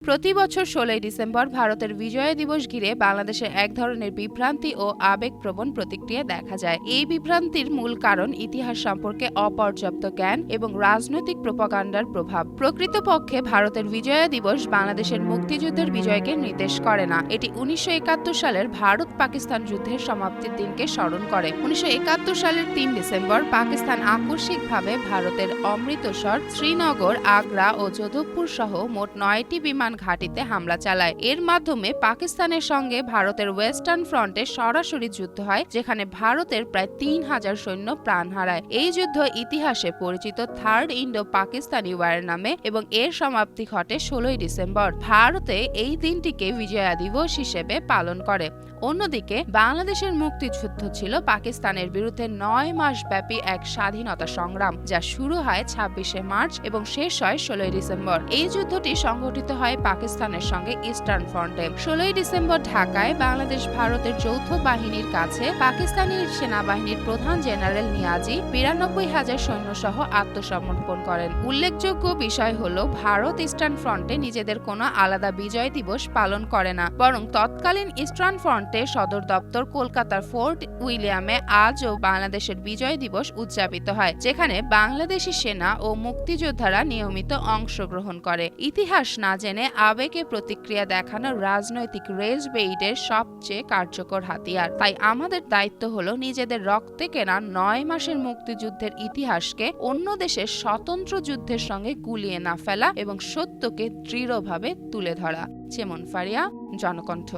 প্রতি বছর ১৬ই ডিসেম্বর ভারতের বিজয় দিবস ঘিরে বাংলাদেশে এক ধরনের বিভ্রান্তি ও আবেগপ্রবণ প্রতিক্রিয়া দেখা যায়। এই বিভ্রান্তির মূল কারণ ইতিহাস সম্পর্কে অপর্যাপ্ত জ্ঞান এবং রাজনৈতিক প্রোপাগান্ডার প্রভাব। প্রকৃতপক্ষে ভারতের বিজয় দিবস বাংলাদেশের মুক্তিযুদ্ধের বিজয়কে নির্দেশ করে না। এটি ১৯৭১ সালের ভারত পাকিস্তান যুদ্ধের সমাপ্তির দিনকে স্মরণ করে। ১৯৭১ সালের ৩ ডিসেম্বর পাকিস্তান আকস্মিকভাবে ভারতের অমৃতসর, শ্রীনগর, আগ্রা ও যোধপুর সহ মোট ৯টি বিমান ঘাঁটিতে হামলা চালায়। এর মাধ্যমে পাকিস্তানের সঙ্গে ভারতের ওয়েস্টার্ন ফ্রন্টে সরাসরি যুদ্ধ হয়, যেখানে ভারতের প্রায় ৩,০০০ সৈন্য প্রাণ হারায়। এই যুদ্ধ ইতিহাসে পরিচিত থার্ড ইন্ডো পাকিস্তানি ওয়ার নামে এবং এর সমাপ্তি ঘটে ১৬ই ডিসেম্বর। ভারতে এই দিনটিকে বিজয়া দিবস হিসেবে পালন করে। অন্যদিকে বাংলাদেশের মুক্তিযুদ্ধ ছিল পাকিস্তানের বিরুদ্ধে ৯ মাস ব্যাপী এক স্বাধীনতা সংগ্রাম, যা শুরু হয় ২৬শে মার্চ এবং শেষ হয় ১৬ই ডিসেম্বর। এই যুদ্ধটি সংঘটিত হয় পাকিস্তানের সঙ্গে ইস্টার্ন ফ্রন্টে। ১৬ই ডিসেম্বর ঢাকায় বাংলাদেশ ভারতের যৌথ বাহিনীর কাছে পাকিস্তানি সেনাবাহিনীর প্রধান জেনারেল নিয়াজি ৯২,০০০ সৈন্যসহ আত্মসমর্পণ করেন। উল্লেখযোগ্য বিষয় হল, ভারত ইস্টার্ন ফ্রন্টে নিজেদের কোনো আলাদা বিজয় দিবস পালন করে না, বরং তৎকালীন ইস্টার্ন ফ্রন্টে সদর দপ্তর কলকাতার ফোর্ট উইলিয়ামে আজও বাংলাদেশের বিজয় দিবস উদযাপিত হয়, যেখানে বাংলাদেশি সেনা ও মুক্তিযোদ্ধারা নিয়মিত অংশগ্রহণ করে। ইতিহাস না জেনে আবেগে প্রতিক্রিয়া দেখানো রাজনৈতিক রেজ বেইটের সবচেয়ে কার্যকর হাতিয়ার। তাই আমাদের দায়িত্ব হলো নিজেদের রক্তে কেনা ৯ মাসের মুক্তিযুদ্ধের ইতিহাসকে অন্য দেশের স্বতন্ত্র যুদ্ধের সঙ্গে গুলিয়ে না ফেলা এবং সত্যকে দৃঢ়ভাবে তুলে ধরা। চেমন ফারিয়া, জনকণ্ঠ।